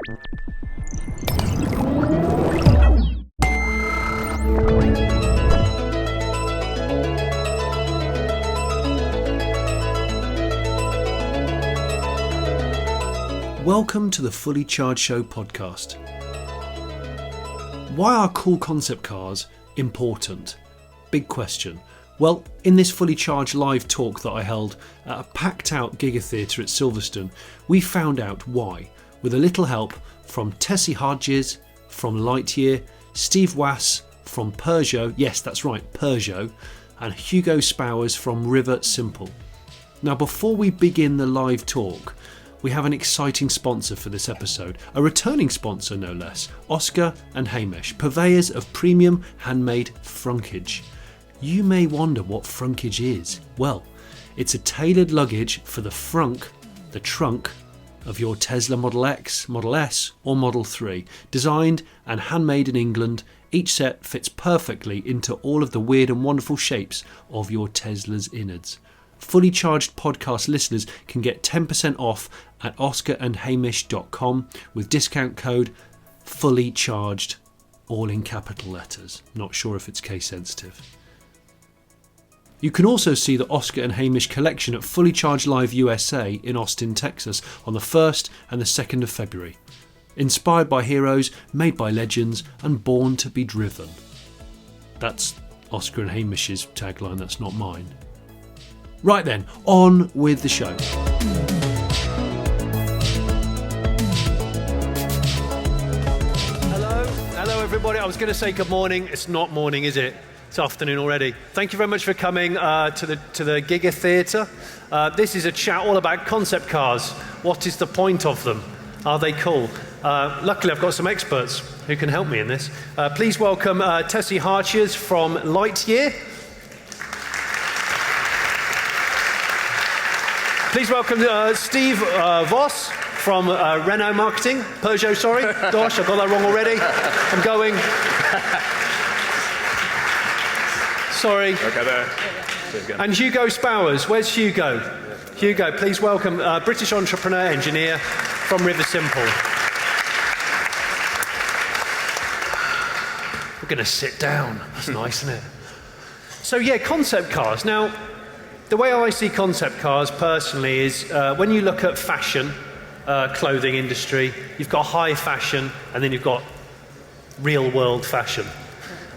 Welcome to the Fully Charged Show podcast. Why are cool concept cars important? Big question. Well, in this Fully Charged live talk that I held at a packed out Giga Theatre at Silverstone, we found out why, with a little help from Tessie Hartjes from Lightyear, Steve Wass from Peugeot, yes that's right, Peugeot, and Hugo Spowers from Riversimple. Now before we begin the live talk, we have an exciting sponsor for this episode, a returning sponsor no less, Oscar and Hamish, purveyors of premium handmade frunkage. You may wonder what frunkage is. Well, it's a tailored luggage for the frunk, the trunk, of your Tesla Model X, Model S or Model 3. Designed and handmade in England, each set fits perfectly into all of the weird and wonderful shapes of your Tesla's innards. Fully Charged podcast listeners can get 10% off at oscarandhamish.com with discount code Fully Charged, all in capital letters. Not sure if it's case sensitive. You can also see the Oscar and Hamish collection at Fully Charged Live USA in Austin, Texas on the 1st and the 2nd of February. Inspired by heroes, made by legends and born to be driven. That's Oscar and Hamish's tagline, that's not mine. Right then, on with the show. Hello everybody. I was going to say good morning. It's not morning, is it? It's afternoon already. Thank you very much for coming to the Giga Theatre. This is a chat all about concept cars. What is the point of them? Are they cool? Luckily, I've got some experts who can help me in this. Please welcome Tessie Hartjes from Lightyear. Please welcome Steve Voss from Renault Marketing. Peugeot, sorry. Gosh, I got that wrong already. I'm going. Sorry. Okay, there. And Hugo Spowers. Where's Hugo? Yeah. Hugo, please welcome British entrepreneur, engineer from Riversimple. We're going to sit down. That's nice, isn't it? So yeah, concept cars. Now, the way I see concept cars personally is when you look at fashion, clothing industry, you've got high fashion and then you've got real world fashion.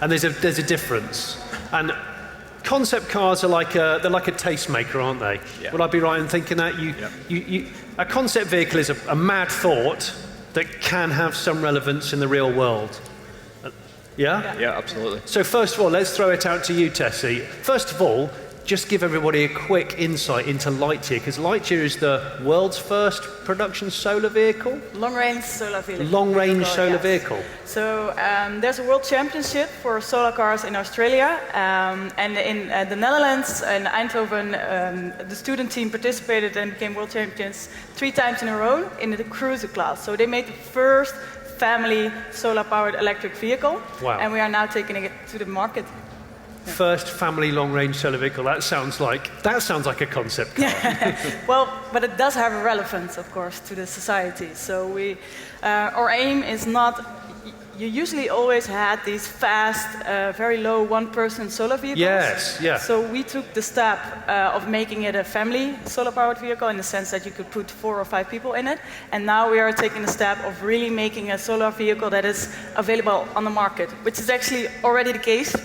And there's a difference. And concept cars are they're like a tastemaker, aren't they? Yeah. Would I be right in thinking that? A concept vehicle is a mad thought that can have some relevance in the real world. Yeah? Yeah, absolutely. So first of all, let's throw it out to you, Tessie. First of all, just give everybody a quick insight into Lightyear, because Lightyear is the world's first production solar vehicle? Long-range solar vehicle. Long-range solar vehicle. So there's a world championship for solar cars in Australia, and in the Netherlands, in Eindhoven, the student team participated and became world champions 3 times in a row in the cruiser class. So they made the first family solar-powered electric vehicle, wow. And we are now taking it to the market. First family long-range solar vehicle. That sounds like a concept car. Well, but it does have a relevance, of course, to the society. So our aim is not. You usually always had these fast, very low one-person solar vehicles. Yes, yeah. So we took the step of making it a family solar-powered vehicle in the sense that you could put 4 or 5 people in it. And now we are taking the step of really making a solar vehicle that is available on the market, which is actually already the case.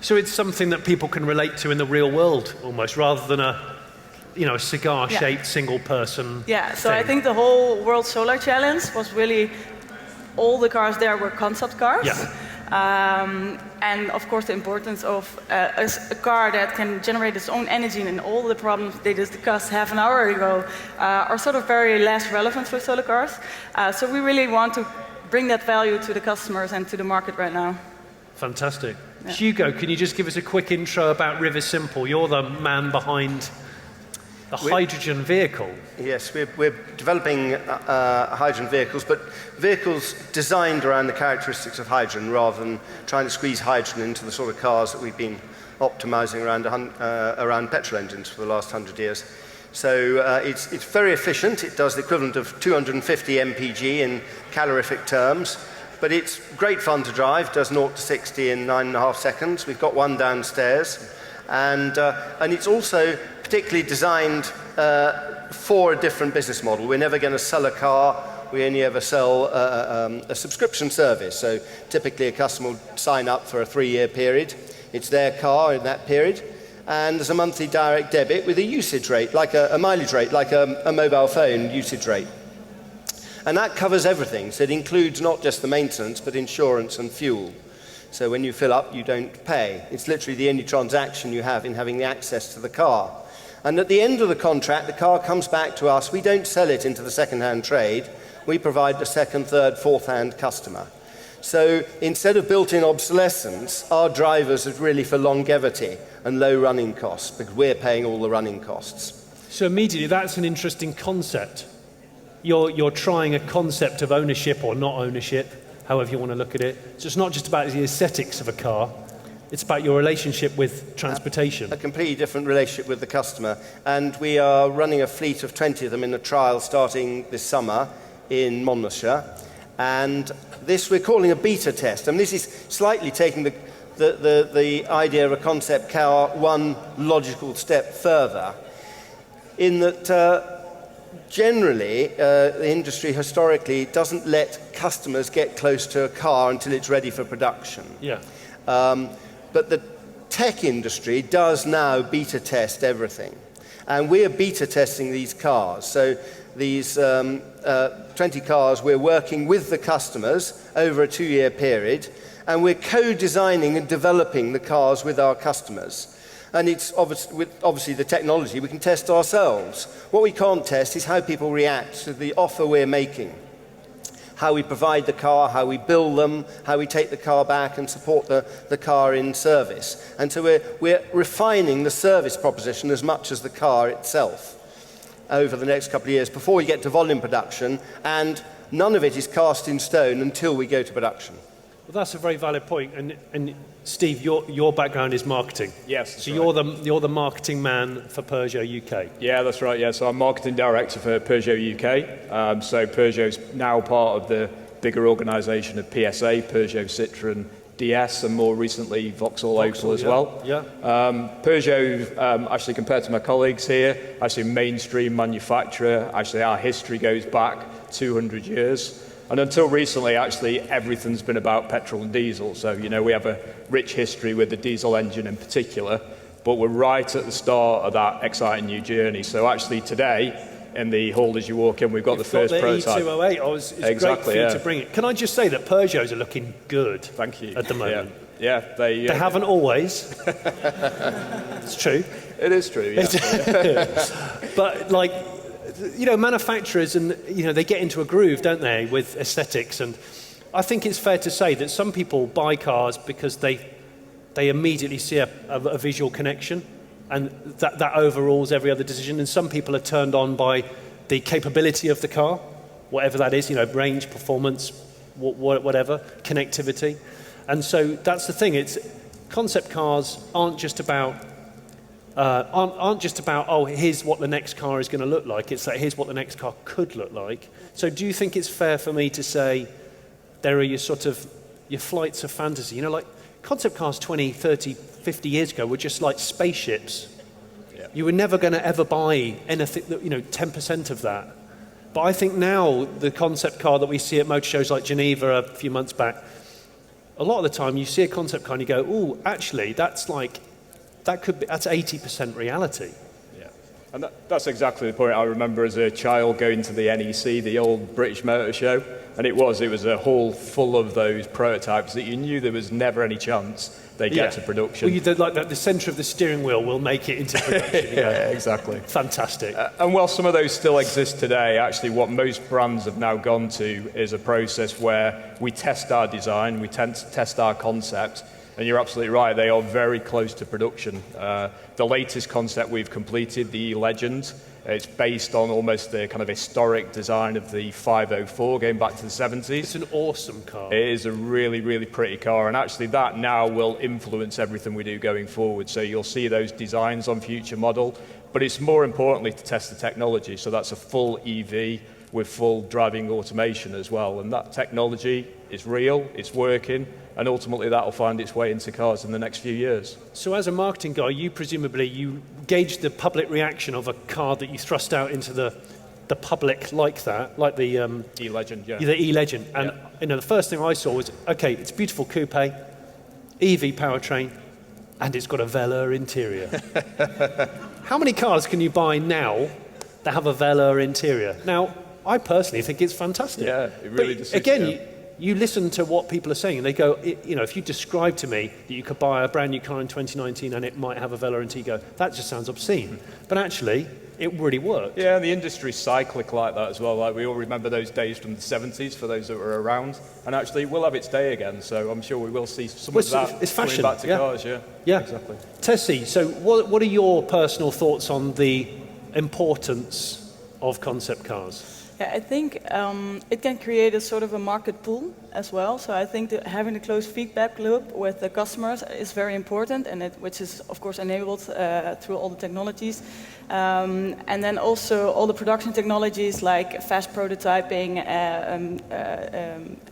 So it's something that people can relate to in the real world, almost, rather than a cigar-shaped single-person. Yeah. So thing. I think the whole World Solar Challenge was really all the cars there were concept cars. Yeah. And of course, the importance of a car that can generate its own energy and all the problems they discussed half an hour ago are sort of very less relevant for solar cars. So we really want to bring that value to the customers and to the market right now. Fantastic. Yeah. Hugo, can you just give us a quick intro about Riversimple? You're the man behind the hydrogen vehicle. Yes, we're developing hydrogen vehicles, but vehicles designed around the characteristics of hydrogen rather than trying to squeeze hydrogen into the sort of cars that we've been optimizing around petrol engines for the last 100 years. So it's very efficient. It does the equivalent of 250 mpg in calorific terms. But it's great fun to drive, does 0 to 60 in 9.5 seconds. We've got one downstairs. And it's also particularly designed for a different business model. We're never going to sell a car. We only ever sell a subscription service. So typically a customer will sign up for a 3-year period. It's their car in that period. And there's a monthly direct debit with a usage rate, like a mileage rate, like a mobile phone usage rate. And that covers everything. So it includes not just the maintenance, but insurance and fuel. So when you fill up, you don't pay. It's literally the only transaction you have in having the access to the car. And at the end of the contract, the car comes back to us. We don't sell it into the second-hand trade. We provide the second, third, fourth-hand customer. So instead of built-in obsolescence, our drivers are really for longevity and low running costs, because we're paying all the running costs. So immediately, that's an interesting concept. You're trying a concept of ownership or not ownership, however you want to look at it. So it's not just about the aesthetics of a car, it's about your relationship with transportation. A completely different relationship with the customer. And we are running a fleet of 20 of them in a trial starting this summer in Monmouthshire. And this we're calling a beta test. And this is slightly taking the idea of a concept car one logical step further, in that generally, the industry historically doesn't let customers get close to a car until it's ready for production. Yeah. But the tech industry does now beta test everything. And we're beta testing these cars. So these 20 cars, we're working with the customers over a 2-year period, and we're co-designing and developing the cars with our customers. And it's obviously the technology we can test ourselves. What we can't test is how people react to the offer we're making, how we provide the car, how we build them, how we take the car back and support the car in service. And so we're refining the service proposition as much as the car itself over the next couple of years before we get to volume production, and none of it is cast in stone until we go to production. Well, that's a very valid point. And Steve, your background is marketing. Yes. So right. You're the marketing man for Peugeot UK. Yeah, that's right. Yeah, so I'm marketing director for Peugeot UK. So Peugeot's now part of the bigger organisation of PSA, Peugeot Citroën DS, and more recently Vauxhall Opel as well. Yeah. Peugeot, actually compared to my colleagues here, actually mainstream manufacturer. Actually, our history goes back 200 years. And until recently, actually, everything's been about petrol and diesel. So, we have a rich history with the diesel engine in particular, but we're right at the start of that exciting new journey. So actually today, in the hall as you walk in, we've got the first prototype. E208. It's exactly, great for you to bring it. Can I just say that Peugeots are looking good. Thank you. At the moment. Yeah, they haven't always. It's true. It is true, yeah. But manufacturers and they get into a groove, don't they, with aesthetics, and I think it's fair to say that some people buy cars because they immediately see a visual connection, and that overrules every other decision. And some people are turned on by the capability of the car, whatever that is, range, performance, whatever, connectivity. And so that's the thing. It's concept cars aren't just about here's what the next car is going to look like. It's here's what the next car could look like. So do you think it's fair for me to say there are your flights of fantasy? Like concept cars 20, 30, 50 years ago were just like spaceships. Yeah. You were never going to ever buy anything, 10% of that. But I think now the concept car that we see at motor shows like Geneva a few months back, a lot of the time you see a concept car and you go, oh, actually, that's 80% reality. Yeah, and that's exactly the point. I remember as a child going to the NEC, the old British Motor Show, and it was a hall full of those prototypes that you knew there was never any chance they'd get to production. Well, the centre of the steering wheel will make it into production. Yeah, exactly. Fantastic. And while some of those still exist today, actually what most brands have now gone to is a process where we test our design, we test our concept. And you're absolutely right, they are very close to production. The latest concept we've completed, the Legend, It's based on almost the kind of historic design of the 504 going back to the 70s. It's an awesome car. It is a really, really pretty car, and actually that now will influence everything we do going forward. So you'll see those designs on future model, but it's more importantly to test the technology. So that's a full EV with full driving automation as well, and that technology is real, it's working, and ultimately that will find its way into cars in the next few years. So as a marketing guy, you gauge the public reaction of a car that you thrust out into the public like that, like the E-Legend, yeah. The E-Legend. And the first thing I saw was, okay, it's a beautiful coupe, EV powertrain, and it's got a velour interior. How many cars can you buy now that have a velour interior? Now, I personally think it's fantastic. Yeah, it really does. Again, you listen to what people are saying, and they go, if you describe to me that you could buy a brand new car in 2019 and it might have a velour interior, that just sounds obscene. But actually, it really worked. Yeah, the industry's cyclic like that as well. Like we all remember those days from the 70s for those that were around, and actually it will have its day again. So I'm sure we will see some of that it's fashion, coming back to cars. Yeah, exactly. Tessie, so what are your personal thoughts on the importance of concept cars? Yeah, I think it can create a sort of a market pool as well. So I think that having a close feedback loop with the customers is very important, and which is of course enabled through all the technologies. And then also all the production technologies like fast prototyping,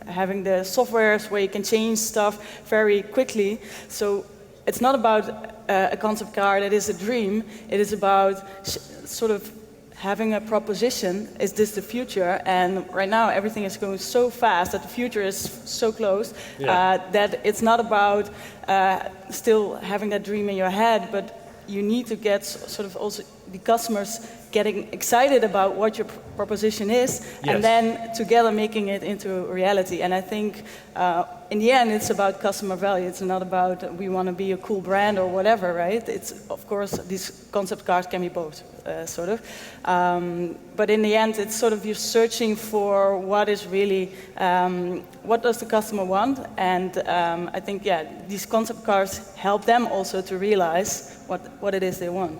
having the softwares where you can change stuff very quickly. So it's not about a concept car that is a dream. It is about sort of having a proposition, is this the future? And right now everything is going so fast that the future is so close that it's not about still having that dream in your head, but you need to get sort of also the customers getting excited about what your proposition is, and then together making it into reality. And I think in the end it's about customer value. It's not about we want to be a cool brand or whatever, right? It's of course these concept cars can be both, sort of. But in the end it's sort of you're searching for what is really, what does the customer want? And I think these concept cars help them also to realize what it is they want.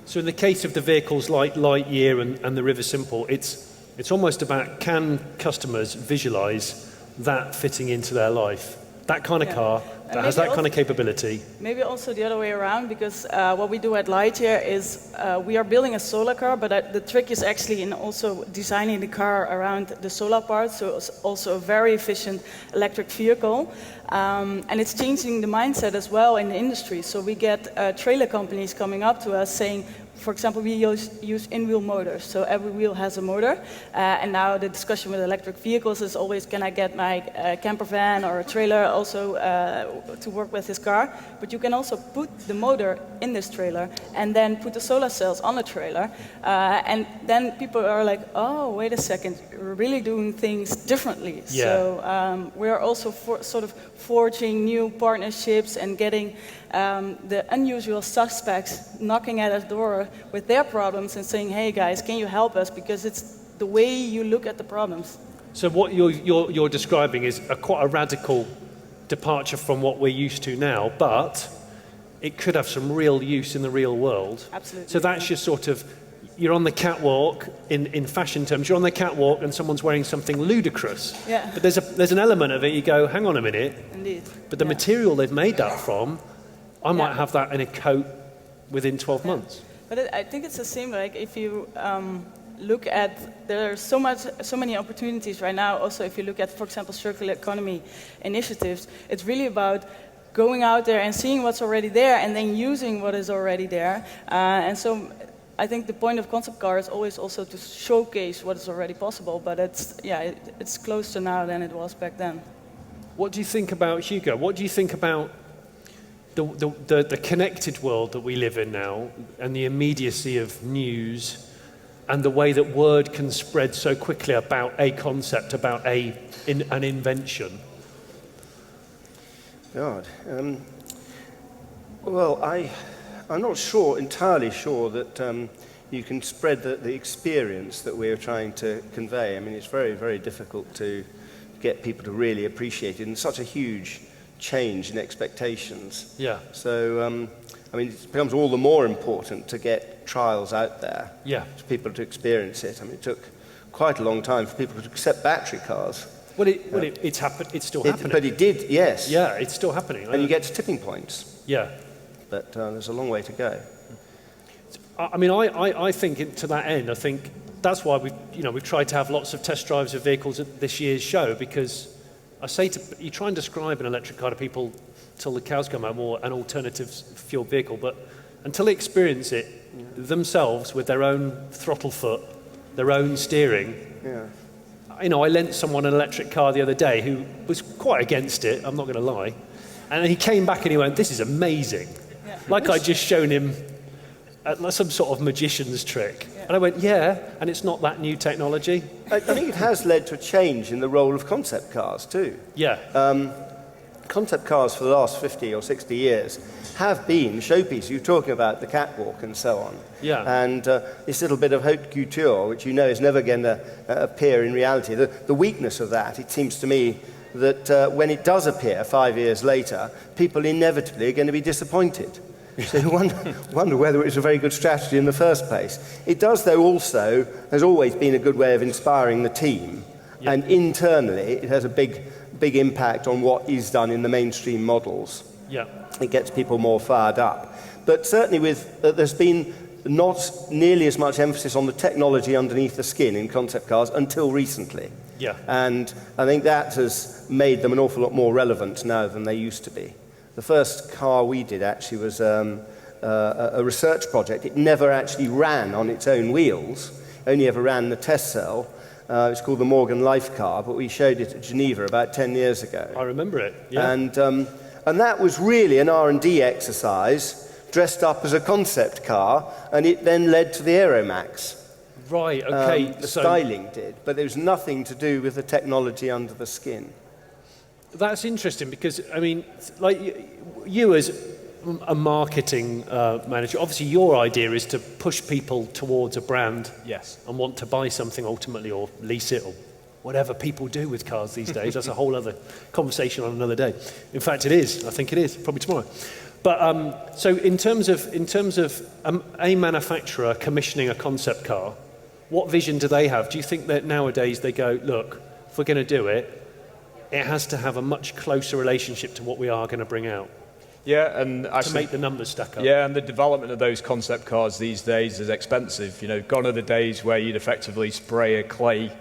So in the case of the vehicles like Lightyear and the Riversimple, it's almost about, can customers visualize that fitting into their life? That kind of car that has that kind of capability. Maybe also the other way around, because what we do at Lightyear is we are building a solar car, but the trick is actually in also designing the car around the solar part, so it's also a very efficient electric vehicle. And it's changing the mindset as well in the industry. So we get trailer companies coming up to us saying, for example, we use in-wheel motors, so every wheel has a motor. And now the discussion with electric vehicles is always, can I get my camper van or a trailer also to work with this car? But you can also put the motor in this trailer and then put the solar cells on the trailer. And then people are like, oh, wait a second, we're really doing things differently. Yeah. So we're also sort of forging new partnerships and getting the unusual suspects knocking at our door with their problems and saying, hey guys, can you help us? Because it's the way you look at the problems. So what you're describing is quite a radical departure from what we're used to now, but it could have some real use in the real world. Absolutely. So that's your sort of, you're on the catwalk, in fashion terms, you're on the catwalk and someone's wearing something ludicrous. Yeah. But there's an element of it, you go, hang on a minute. Indeed. But the material they've made that from, I might have that in a coat within 12 months. But I think it's the same, like if you look at, there are so many opportunities right now, also if you look at, for example, circular economy initiatives, it's really about going out there and seeing what's already there and then using what is already there. And so I think the point of concept car is always also to showcase what is already possible, but it's closer now than it was back then. What do you think about, Hugo? What do you think about the connected world that we live in now, and the immediacy of news, and the way that word can spread so quickly about a concept, about an invention? God. Well, I'm not entirely sure that you can spread the experience that we're trying to convey. I mean, it's very, very difficult to get people to really appreciate it in such a huge change in expectations. Yeah. So I mean, it becomes all the more important to get trials out there Yeah. for people to experience it. I mean, it took quite a long time for people to accept battery cars. Well, it's happened. It's still happening. But it did, yes. Yeah, it's still happening. And you get to tipping points. Yeah. But there's a long way to go. I mean, I think to that end, I think that's why we've tried to have lots of test drives of vehicles at this year's show, because I say you try and describe an electric car to people till the cows come home, or an alternative fuel vehicle, but until they experience it themselves with their own throttle foot, their own steering. Yeah. You know, I lent someone an electric car the other day who was quite against it, I'm not going to lie. And he came back and he went, "This is amazing." Yeah. Like I'd just shown him some sort of magician's trick. Yeah. And I went, "Yeah, and it's not that new technology." I think it has led to a change in the role of concept cars too. Yeah. Concept cars for the last 50 or 60 years have been showpieces. You're talking about the catwalk and so on. Yeah. And this little bit of haute couture, which you know is never going to appear in reality. The weakness of that, it seems to me, that when it does appear 5 years later, people inevitably are going to be disappointed. So you wonder whether it was a very good strategy in the first place. It does, though, also, has always been a good way of inspiring the team. Yeah. And internally, it has a big impact on what is done in the mainstream models. Yeah. It gets people more fired up. But certainly there's been not nearly as much emphasis on the technology underneath the skin in concept cars until recently. Yeah. And I think that has made them an awful lot more relevant now than they used to be. The first car we did actually was a research project. It never actually ran on its own wheels, only ever ran the test cell. It's called the Morgan Life car, but we showed it at Geneva about 10 years ago. I remember it, yeah. And that was really an R&D exercise dressed up as a concept car, and it then led to the Aeromax. Right, okay. The styling did, but there was nothing to do with the technology under the skin. That's interesting because, I mean, like you as a marketing manager, obviously your idea is to push people towards a brand. Yes. And want to buy something ultimately, or lease it, or whatever people do with cars these days. That's a whole other conversation on another day. In fact, it is. I think it is, probably tomorrow. But so in terms of a manufacturer commissioning a concept car, what vision do they have? Do you think that nowadays they go, look, if we're going to do it, it has to have a much closer relationship to what we are going to bring out? Yeah, and actually, to make the numbers stack up. Yeah, and the development of those concept cars these days is expensive. You know, gone are the days where you'd effectively spray a clay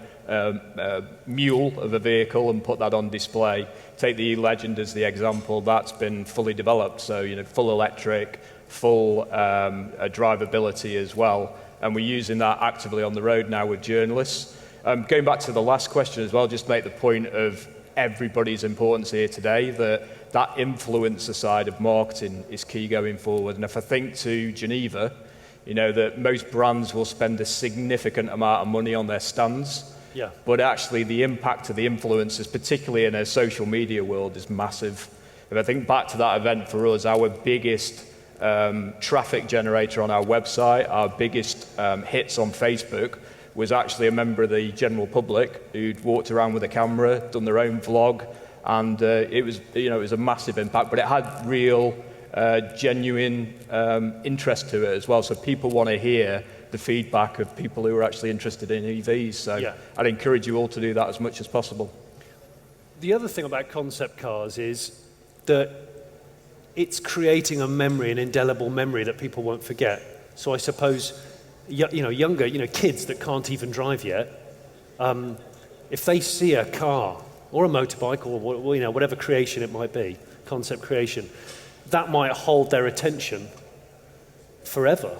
mule of a vehicle and put that on display. Take the E-Legend as the example. That's been fully developed, so you know, full electric, full drivability as well. And we're using that actively on the road now with journalists. Going back to the last question as well, just make the point of everybody's importance here today, that influencer side of marketing is key going forward. And if I think to Geneva, you know, that most brands will spend a significant amount of money on their stands. Yeah. But actually the impact of the influencers, particularly in a social media world, is massive. If I think back to that event for us, our biggest traffic generator on our website, our biggest hits on Facebook, was actually a member of the general public who'd walked around with a camera, done their own vlog, and it was a massive impact. But it had real, genuine interest to it as well. So people want to hear the feedback of people who are actually interested in EVs. So yeah. I'd encourage you all to do that as much as possible. The other thing about concept cars is that it's creating a memory, an indelible memory that people won't forget. So I suppose, younger, kids that can't even drive yet, if they see a car or a motorbike or whatever creation it might be, concept creation, that might hold their attention forever.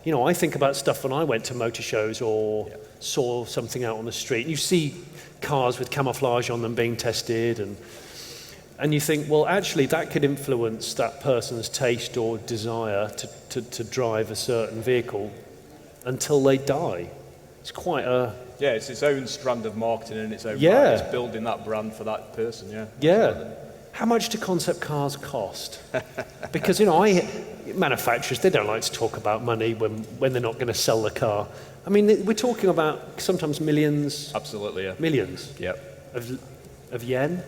I think about stuff when I went to motor shows or saw something out on the street. And you see cars with camouflage on them being tested, and you think, well, actually, that could influence that person's taste or desire to drive a certain vehicle until they die. It's quite a... Yeah, it's its own strand of marketing in its own right. It's building that brand for that person, yeah. Yeah. How much do concept cars cost? Because, manufacturers, they don't like to talk about money when they're not going to sell the car. I mean, we're talking about sometimes millions. Absolutely, yeah. Millions. Yep. Of yen?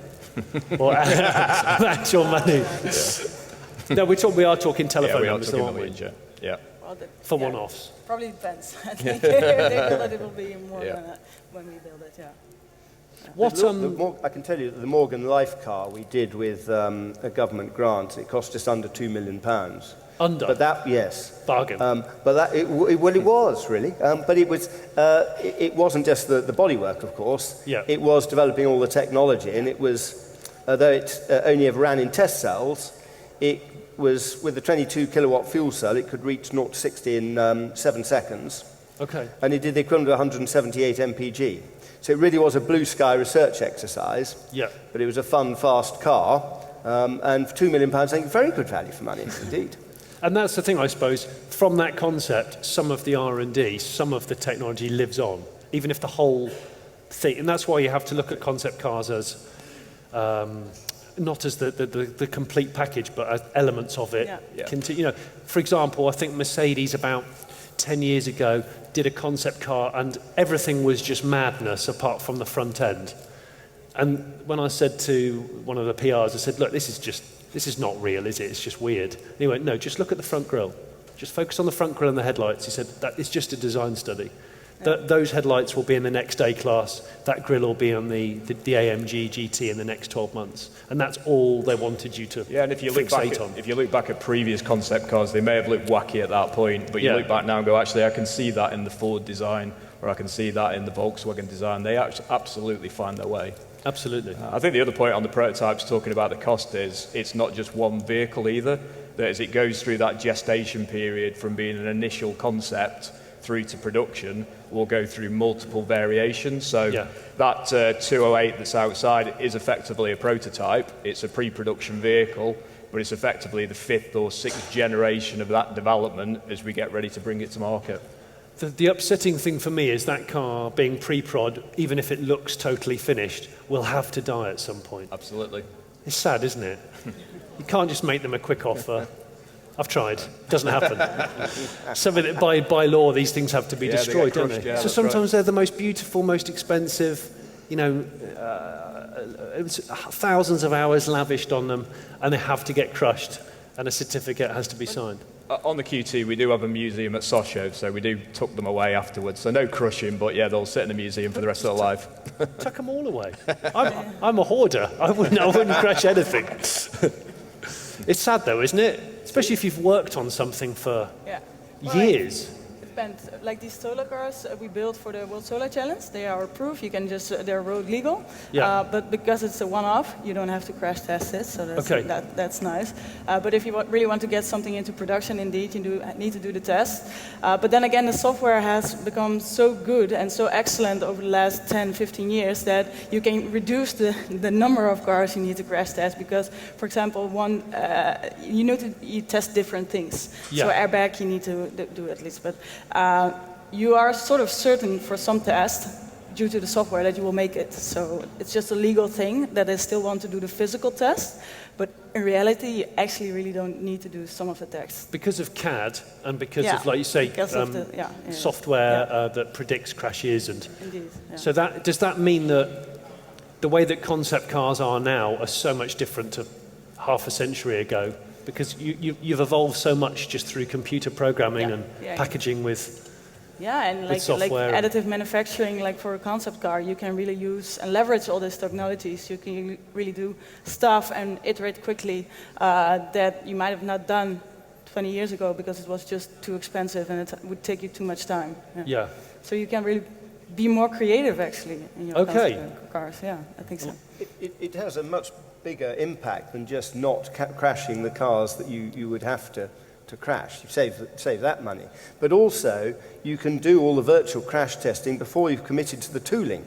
Or actual money. Yeah. No, we are talking telephone we are numbers, talking aren't the we? leads, yeah. Well, For one-offs. Probably depends. I think they build it, it will be more than when we build it, yeah. I can tell you that the Morgan Life car we did with a government grant, it cost just under £2 million. Under? But that, yes. Bargain. But that, it was really. But it wasn't just the bodywork, of course. Yeah. It was developing all the technology, and it was, though it only ever ran in test cells, it was, with the 22 kilowatt fuel cell, it could reach 0 to 60 in 7 seconds. Okay. And it did the equivalent of 178 mpg. So it really was a blue sky research exercise. Yeah. But it was a fun, fast car. And for £2 million, I think very good value for money, indeed. And that's the thing, I suppose. From that concept, some of the R&D, some of the technology lives on, even if the whole thing. And that's why you have to look at concept cars as not as the complete package, but as elements of it. Yeah. For example, I think Mercedes about 10 years ago did a concept car, and everything was just madness apart from the front end. And when I said to one of the PRs, I said, look, this is not real, is it? It's just weird. And he went, no, just look at the front grille. Just focus on the front grille and the headlights. He said, that is just a design study. Those headlights will be in the next A class. That grille will be on the AMG GT in the next 12 months. And that's all they wanted you to and if you look back at previous concept cars, they may have looked wacky at that point, but you look back now and go, actually, I can see that in the Ford design, or I can see that in the Volkswagen design. They absolutely find their way. Absolutely. I think the other point on the prototypes, talking about the cost, is it's not just one vehicle either. That as it goes through that gestation period from being an initial concept through to production, will go through multiple variations. So that 208 that's outside is effectively a prototype. It's a pre-production vehicle, but it's effectively the 5th or 6th generation of that development as we get ready to bring it to market. The upsetting thing for me is that car being pre-prod, even if it looks totally finished, will have to die at some point. Absolutely. It's sad, isn't it? You can't just make them a quick offer. I've tried. Doesn't happen. By law, these things have to be destroyed, don't they? So sometimes they're the most beautiful, most expensive, thousands of hours lavished on them, and they have to get crushed, and a certificate has to be signed. On the QT, we do have a museum at Sochaux, so we do tuck them away afterwards. So no crushing, but they'll sit in the museum for the rest of their life. Tuck them all away. I'm a hoarder. I wouldn't crash anything. It's sad though, isn't it? Especially if you've worked on something for years. Like these solar cars we built for the World Solar Challenge, they are approved. You can they're road legal. But because it's a one-off, you don't have to crash test it. So that's nice. But if you really want to get something into production, indeed, you need to do the test. But then again, the software has become so good and so excellent over the last 10, 15 years that you can reduce the number of cars you need to crash test. Because, for example, you test different things. So airbag, you need to do at least. But you are sort of certain for some tests due to the software that you will make it. So it's just a legal thing that they still want to do the physical test, but in reality you actually really don't need to do some of the tests. Because of CAD and because of, like you say, software that predicts crashes. Indeed, So does that mean that the way that concept cars are now are so much different to half a century ago? Because you've evolved so much just through computer programming and packaging with software. Like additive manufacturing, like for a concept car, you can really use and leverage all these technologies. You can really do stuff and iterate quickly that you might have not done 20 years ago because it was just too expensive and it would take you too much time. So you can really be more creative, actually, in your concept cars. Yeah, I think so. It has a much bigger impact than just not crashing the cars that you would have to crash. You save that money. But also, you can do all the virtual crash testing before you've committed to the tooling.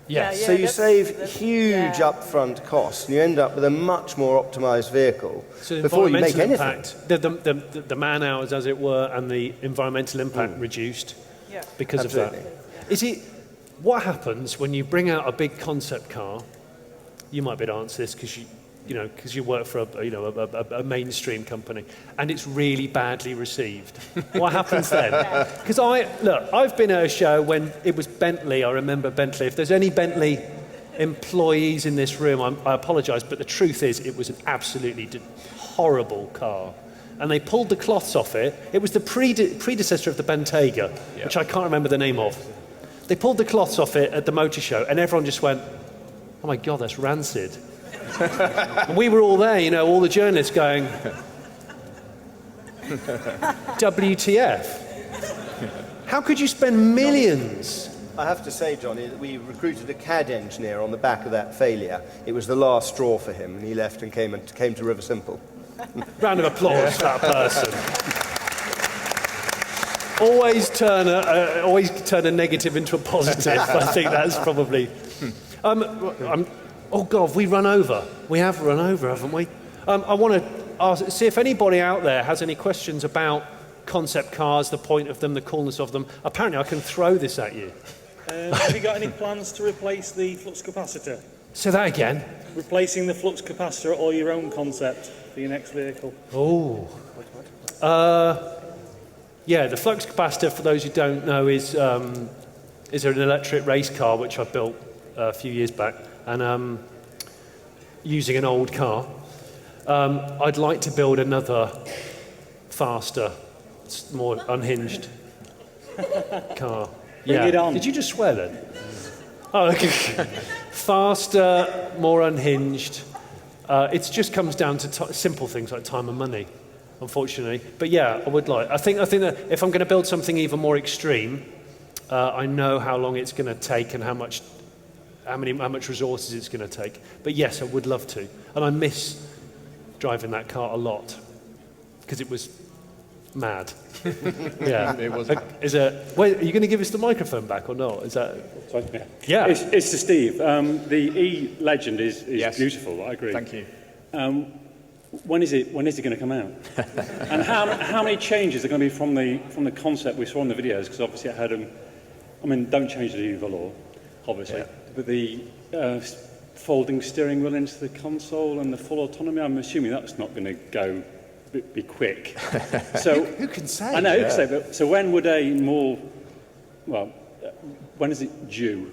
So you save huge upfront costs, and you end up with a much more optimized vehicle before you make anything. The man hours, as it were, and the environmental impact reduced because of that. What happens when you bring out a big concept car? You might be able to answer this because you work for a mainstream company, and it's really badly received. What happens then? Because I've been at a show when it was Bentley. I remember Bentley. If there's any Bentley employees in this room, I apologise, but the truth is it was an absolutely horrible car. And they pulled the cloths off it. It was the predecessor of the Bentayga, which I can't remember the name of. They pulled the cloths off it at the motor show, and everyone just went, oh my God, that's rancid. And we were all there, you know, all the journalists going, WTF? How could you spend millions? I have to say, Johnny, that we recruited a CAD engineer on the back of that failure. It was the last straw for him, and he left and came to Riversimple. Round of applause for that person. Always turn a negative into a positive. I think that's probably. Oh God, we run over. We have run over, haven't we? I want to see if anybody out there has any questions about concept cars, the point of them, the coolness of them. Apparently, I can throw this at you. Have you got any plans to replace the flux capacitor? Say that again. Replacing the flux capacitor or your own concept for your next vehicle? Oh. Yeah, the flux capacitor, for those who don't know, is an electric race car which I built a few years back, and using an old car. I'd like to build another faster, more unhinged car. Bring it on. Did you just swear then? Oh, okay. Faster, more unhinged. It just comes down to simple things like time and money, unfortunately. But yeah, I would like. I think that if I'm going to build something even more extreme, I know how long it's going to take and how much resources it's going to take. But yes, I would love to, and I miss driving that car a lot because it was mad. Yeah, it was. Wait, are you going to give us the microphone back or not? Is that? Yeah. It's to Steve. The E-Legend is Yes. beautiful. I agree. Thank you. When is it going to come out? And how many changes are going to be from the concept we saw in the videos? Because obviously I had them. I mean, don't change the Valor, obviously, but the folding steering wheel into the console and the full autonomy. I'm assuming that's not going to be quick. So who can say? I know. Who can say? But so when would when is it due?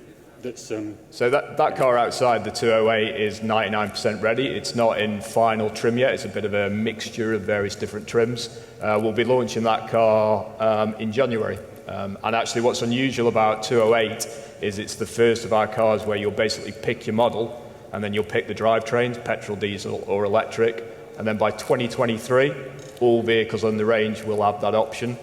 So that car outside, the 208, is 99% ready. It's not in final trim yet. It's a bit of a mixture of various different trims. We'll be launching that car in January. And actually what's unusual about 208 is it's the first of our cars where you'll basically pick your model and then you'll pick the drivetrains, petrol, diesel or electric. And then by 2023, all vehicles on the range will have that option.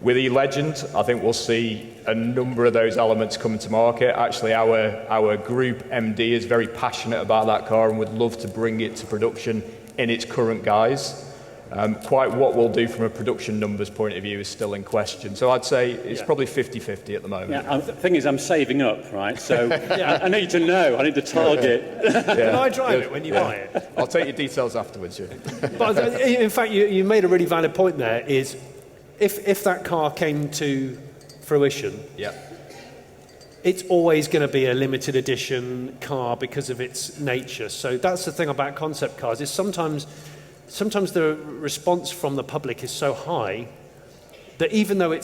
With E-Legend, I think we'll see a number of those elements coming to market. Actually, our group MD is very passionate about that car and would love to bring it to production in its current guise. Quite what we'll do from a production numbers point of view is still in question. So I'd say it's probably 50-50 at the moment. Yeah, the thing is, I'm saving up, right? So I need to know. I need to target. Can I drive it when you buy it? I'll take your details afterwards. Yeah. But in fact, you made a really valid point there. Is if that car came to fruition, it's always going to be a limited edition car because of its nature. So that's the thing about concept cars. Is sometimes the response from the public is so high that even though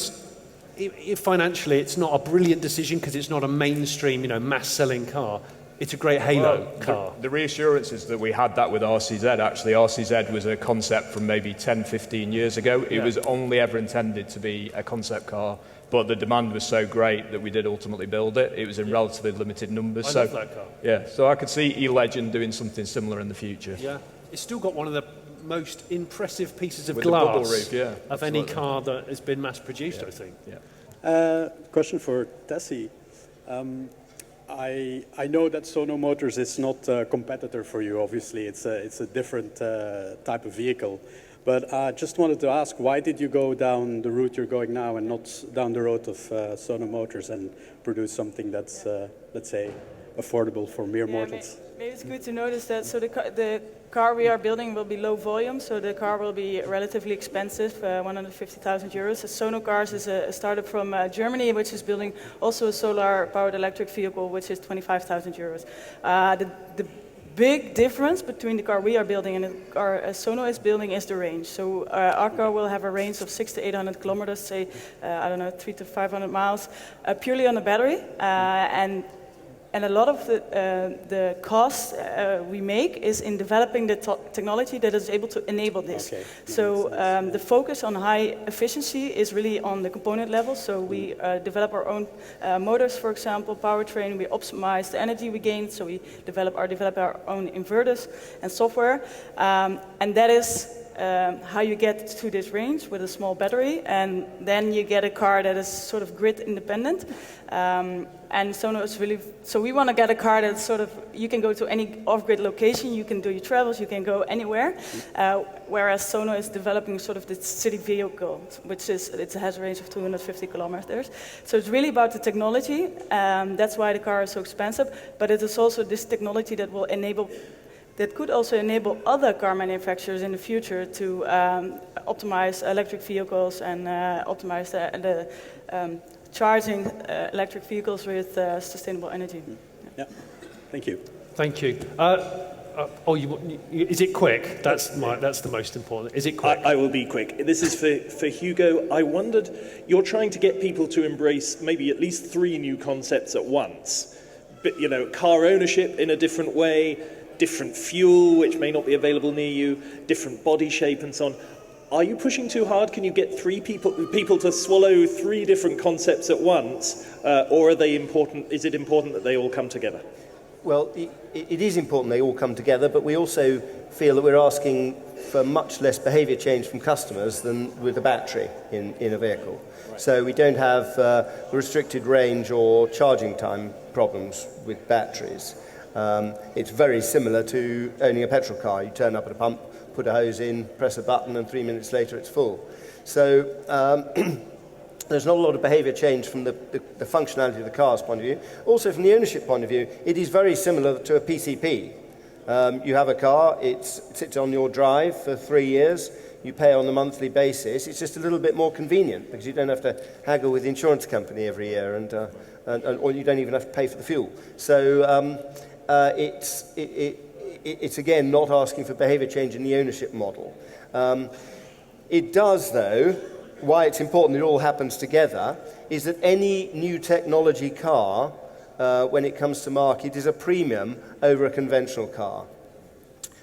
financially it's not a brilliant decision because it's not a mainstream, mass-selling car, it's a great halo car. The reassurance is that we had that with RCZ. Actually, RCZ was a concept from maybe 10, 15 years ago. It was only ever intended to be a concept car, but the demand was so great that we did ultimately build it. It was in relatively limited numbers. I love that car. Yeah, so I could see E-Legend doing something similar in the future. Yeah, it's still got one of the most impressive pieces of With the bubble glass roof, of any car that has been mass-produced, I think. Yeah. Question for Tessie. I know that Sono Motors is not a competitor for you, obviously. It's a different type of vehicle. But I just wanted to ask, why did you go down the route you're going now and not down the road of Sono Motors and produce something that's, let's say, affordable for mere mortals? Maybe it's good to notice that the car we are building will be low volume, so the car will be relatively expensive, 150,000 euros. Sono Cars is a startup from Germany, which is building also a solar-powered electric vehicle, which is 25,000 euros. The big difference between the car we are building and the car Sono is building is the range. So our car will have a range of 600 to 800 kilometers, say, 300 to 500 miles, purely on the battery. And And a lot of the cost we make is in developing the technology that is able to enable this. Okay. So the focus on high efficiency is really on the component level. So we develop our own motors, for example, powertrain. We optimize the energy we gain. So we develop our own inverters and software. And that is how you get to this range with a small battery, and then you get a car that is sort of grid independent. And Sono is really, so we want to get a car that's sort of, you can go to any off-grid location, you can do your travels, you can go anywhere, whereas Sono is developing sort of this city vehicle, which it has a range of 250 kilometers. So it's really about the technology, that's why the car is so expensive, but it is also this technology that will enable, that could also enable other car manufacturers in the future to optimize electric vehicles and optimize the charging electric vehicles with sustainable energy. Yeah, thank you. Thank you. Is it quick? That's the most important. Is it quick? I will be quick. This is for Hugo. I wondered, you're trying to get people to embrace maybe at least 3 new concepts at once. But, you know, car ownership in a different way, different fuel, which may not be available near you, different body shape and so on. Are you pushing too hard? Can you get 3 people to swallow 3 different concepts at once? Or are they important? Is it important that they all come together? Well, it is important they all come together, but we also feel that we're asking for much less behaviour change from customers than with a battery in a vehicle. Right. So we don't have restricted range or charging time problems with batteries. It's very similar to owning a petrol car. You turn up at a pump, put a hose in, press a button, and 3 minutes later it's full. So there's not a lot of behaviour change from the functionality of the car's point of view. Also from the ownership point of view, it is very similar to a PCP. You have a car, it sits on your drive for 3 years, you pay on a monthly basis. It's just a little bit more convenient because you don't have to haggle with the insurance company every year, or you don't even have to pay for the fuel. So it's again not asking for behaviour change in the ownership model. It does, though, why it's important it all happens together, is that any new technology car, when it comes to market, is a premium over a conventional car.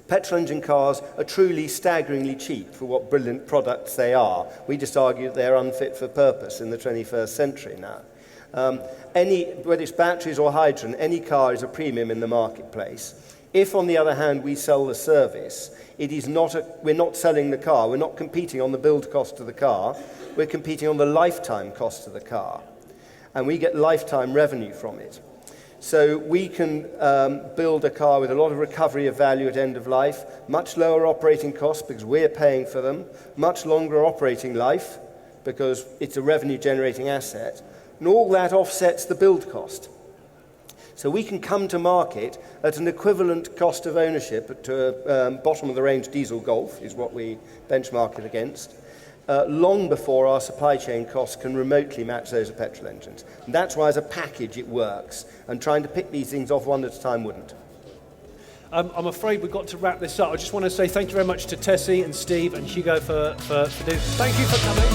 Petrol engine cars are truly staggeringly cheap for what brilliant products they are. We just argue that they're unfit for purpose in the 21st century now. Whether it's batteries or hydrogen, any car is a premium in the marketplace. If, on the other hand, we sell the service, we're not selling the car, we're not competing on the build cost of the car, we're competing on the lifetime cost of the car. And we get lifetime revenue from it. So we can build a car with a lot of recovery of value at end of life, much lower operating costs because we're paying for them, much longer operating life because it's a revenue generating asset, and all that offsets the build cost. So we can come to market at an equivalent cost of ownership to a bottom of the range diesel Golf is what we benchmark it against, long before our supply chain costs can remotely match those of petrol engines. And that's why as a package it works, and trying to pick these things off one at a time wouldn't. I'm afraid we've got to wrap this up. I just want to say thank you very much to Tessie and Steve and Hugo for doing. Thank you for coming.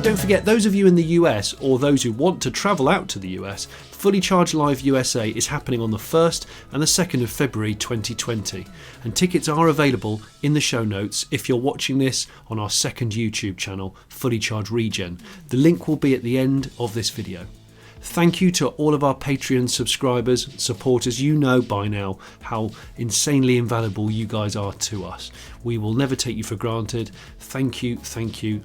Don't forget, those of you in the US or those who want to travel out to the US, Fully Charged Live USA is happening on the 1st and the 2nd of February 2020, and tickets are available in the show notes if you're watching this on our second YouTube channel, Fully Charged Regen. The link will be at the end of this video. Thank you to all of our Patreon subscribers, supporters. You know by now how insanely invaluable you guys are to us. We will never take you for granted. Thank you,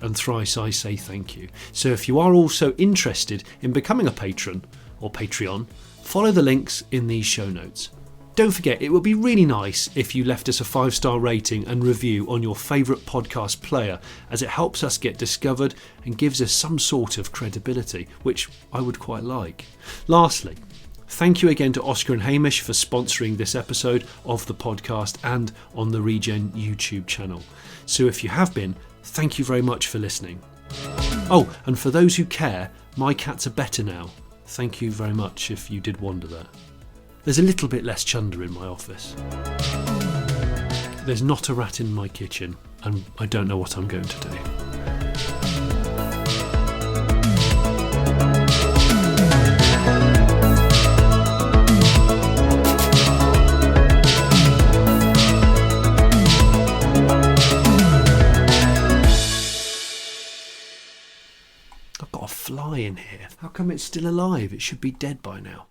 and thrice I say thank you. So if you are also interested in becoming a patron or Patreon, follow the links in these show notes. Don't forget, it would be really nice if you left us a 5-star rating and review on your favourite podcast player, as it helps us get discovered and gives us some sort of credibility, which I would quite like. Lastly, thank you again to Oscar and Hamish for sponsoring this episode of the podcast and on the Regen YouTube channel. So if you have been, thank you very much for listening. Oh, and for those who care, my cats are better now. Thank you very much if you did wonder that. There's a little bit less chunder in my office. There's not a rat in my kitchen, and I don't know what I'm going to do. in here? How come it's still alive? It should be dead by now.